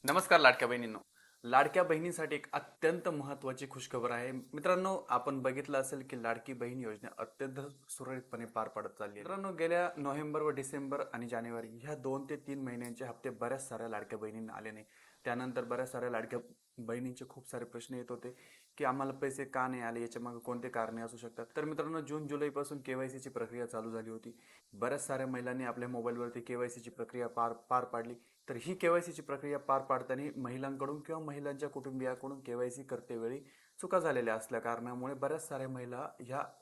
नमस्कार लाडक्या बहिणींनो. लाडक्या बहिणींसाठी एक अत्यंत महत्त्वाची खुशखबर आहे. मित्रांनो, आपण बघितलं असेल की लाडकी बहीण योजना अत्यंत सुरळीतपणे पार पडत चालली आहे. मित्रांनो, गेल्या नोव्हेंबर व डिसेंबर आणि जानेवारी ह्या 2 ते 3 महिन्यांचे हप्ते बऱ्याच साऱ्या लाडक्या बहिणींना आले नाही. त्यानंतर बऱ्याच साऱ्या लाडक्या बहिणींचे खूप सारे प्रश्न येत होते की आम्हाला पैसे का नाही आले, याच्यामागे कोणते कारणे असू शकतात. तर मित्रांनो, जून जुलैपासून केवायसीची प्रक्रिया चालू झाली होती. बऱ्याच साऱ्या महिलांनी आपल्या मोबाईलवरती केवायसीची प्रक्रिया पार पाडली. तर ही केवायसीची प्रक्रिया पार पाडताना महिलांकडून किंवा महिलांच्या कुटुंबियाकडून केवायसी करतेवेळी चुका झालेल्या असल्या कारणामुळे बऱ्याच साऱ्या महिला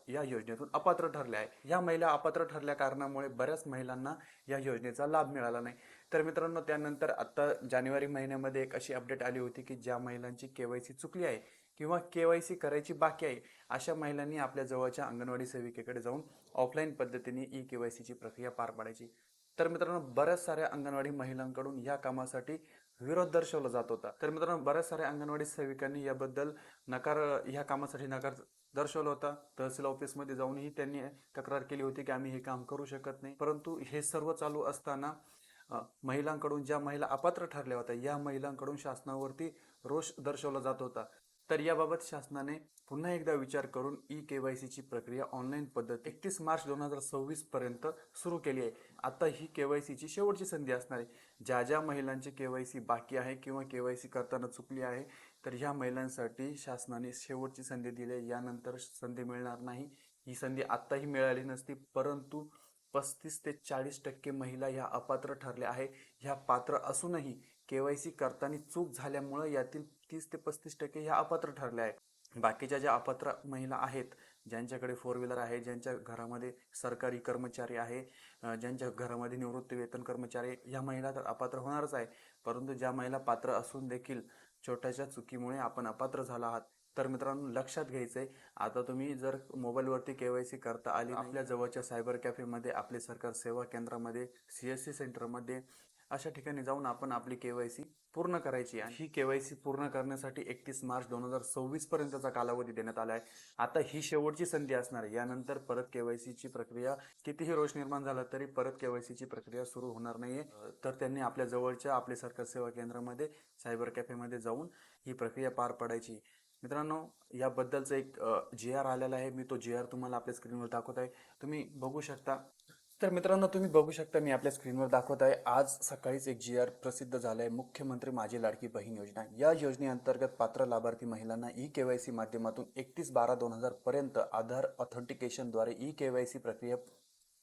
या योजनेतून अपात्र ठरल्या आहे. या महिला अपात्र ठरल्या कारणामुळे बऱ्याच महिलांना या योजनेचा लाभ मिळाला नाही. तर मित्रांनो, त्यानंतर आता जानेवारी महिन्यामध्ये एक अशी अपडेट आली होती की ज्या महिलांची केवायसी चुकली आहे किंवा केवायसी करायची बाकी आहे, अशा महिलांनी आपल्या जवळच्या अंगणवाडी सेविकेकडे जाऊन ऑफलाईन पद्धतीने ई केवायसीची प्रक्रिया पार पाडायची. तर मित्रांनो, बऱ्याच साऱ्या अंगणवाडी महिलांकडून या कामासाठी विरोध दर्शवला जात होता. तर मित्रांनो, बऱ्याच साऱ्या अंगणवाडी सेविकांनी याबद्दल नकार ह्या कामासाठी नकार दर्शवला होता. तहसील ऑफिसमध्ये जाऊनही त्यांनी तक्रार केली होती की आम्ही हे काम करू शकत नाही. परंतु हे सर्व चालू असताना महिलांकडून, ज्या महिला अपात्र ठरल्या होत्या, या महिलांकडून शासनावरती रोष दर्शवला जात होता. तर याबाबत शासनाने पुन्हा एकदा विचार करून ई केवायसीची प्रक्रिया ऑनलाईन पद्धत 31 मार्च 2026 पर्यंत सुरू केली आहे. आता ही केवायसीची शेवटची संधी असणार आहे. ज्या महिलांची केवायसी बाकी आहे किंवा केवायसी करताना चुकली आहे, तर ह्या महिलांसाठी शासनाने शेवटची संधी दिली आहे. यानंतर संधी मिळणार नाही. ही संधी आत्ताही मिळाली नसती, परंतु 35 ते 40% महिला ह्या अपात्र ठरल्या आहे. ह्या पात्र असूनही केवायसी करताना चूक झाल्यामुळे यातील 30 ते 35% ह्या अपात्र ठरल्या आहेत. बाकीच्या ज्या अपात्र महिला आहेत, ज्यांच्याकडे 4 व्हीलर आहे, ज्यांच्या घरामध्ये सरकारी कर्मचारी आहे, ज्यांच्या घरामध्ये निवृत्ती वेतन कर्मचारी, ह्या महिला तर अपात्र होणारच आहे. परंतु ज्या महिला पात्र असून देखील छोट्याशा चुकीमुळे आपण अपात्र झाला आहात, तर मित्रांनो लक्षात घ्यायचं आहे, आता तुम्ही जर मोबाईलवरती केवायसी करता आली, आपल्या जवळच्या सायबर कॅफेमध्ये, आपले सरकार सेवा केंद्रामध्ये, CSC सेंटरमध्ये, अशा ठिकाणी जाऊन आपण आपली केवायसी पूर्ण करायची. आणि ही केवायसी पूर्ण करण्यासाठी 31 मार्च 2026 पर्यंतचा कालावधी देण्यात आला आहे. आता ही शेवटची संधी असणार आहे. यानंतर परत केवायसीची प्रक्रिया, कितीही रोष निर्माण झाला तरी परत केवायसीची प्रक्रिया सुरू होणार नाहीये. तर त्यांनी आपल्या जवळच्या आपले सरकार सेवा केंद्रामध्ये, सायबर कॅफेमध्ये जाऊन ही प्रक्रिया पार पाडायची. मित्रांनो, याबद्दलचं एक GR आलेला आहे. मी तो GR तुम्हाला आपल्या स्क्रीनवर दाखवत आहे, तुम्ही बघू शकता. तर मित्रांनो, तुम्ही बघू शकता, मी आपल्या स्क्रीनवर दाखवत आहे. आज सकाळीच एक GR प्रसिद्ध झाला आहे. मुख्यमंत्री माझी लाडकी बहीण योजना. या योजनेअंतर्गत पात्र लाभार्थी महिलांना ई केवायसी माध्यमातून 31/12/2000 पर्यंत आधार ऑथेंटिकेशनद्वारे ई केवायसी प्रक्रिया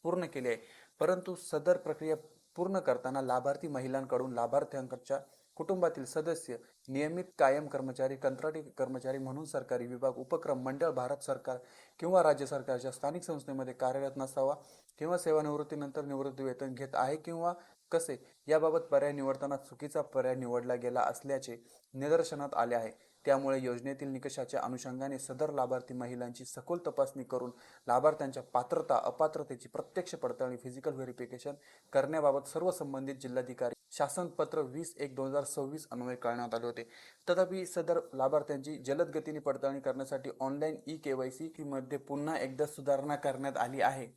पूर्ण केली आहे. परंतु सदर प्रक्रिया पूर्ण करताना लाभार्थी महिलांकडून लाभार्थ्यांच्या कुटुंबातील सदस्य, नियमित कायम कर्मचारी, कंत्राटी कर्मचारी म्हणून सरकारी विभाग, उपक्रम, मंडळ, भारत सरकार किंवा राज्य सरकारच्या स्थानिक संस्थेमध्ये कार्यरत नसावा किंवा सेवानिवृत्तीनंतर निवृत्ती वेतन घेत आहे किंवा कसे, याबाबत पर्याय निवडताना चुकीचा पर्याय निवडला गेला असल्याचे निदर्शनात आले आहे. त्यामुळे योजनेतील निकषाच्या अनुषंगाने सदर लाभार्थी महिलांची सखोल तपासणी करून लाभार्थ्यांच्या पात्रता अपात्रतेची प्रत्यक्ष पडताळणी, फिजिकल व्हेरिफिकेशन करण्याबाबत सर्व संबंधित जिल्हाधिकारी शासन पत्र 20/1/2026 अन्वये कळवण्यात आले होते. तथापि सदर लाभार्थ्यांची जलद गतीने पडताळणी करण्यासाठी ऑनलाईन ई केवायसी मध्ये पुन्हा एकदा सुधारणा करण्यात आली आहे.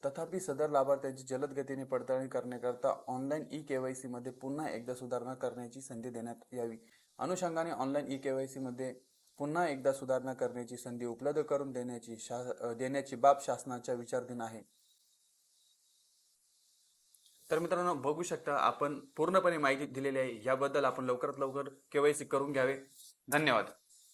तथापि सदर लाभार्थ्यांची जलद गतीने पडताळणी करण्याकरता ऑनलाईन ई केवायसी मध्ये पुन्हा एकदा सुधारणा करण्याची संधी देण्यात यावी. अनुषंगाने ऑनलाईन ई केवायसी मध्ये पुन्हा एकदा सुधारणा करण्याची संधी उपलब्ध करून देण्याची बाब शासनाच्या विचाराधीन आहे. तर मित्रांनो, बघू शकता, आपण पूर्णपणे माहिती दिलेली आहे. याबद्दल आपण लवकरात लवकर केवायसी करून घ्यावे. धन्यवाद.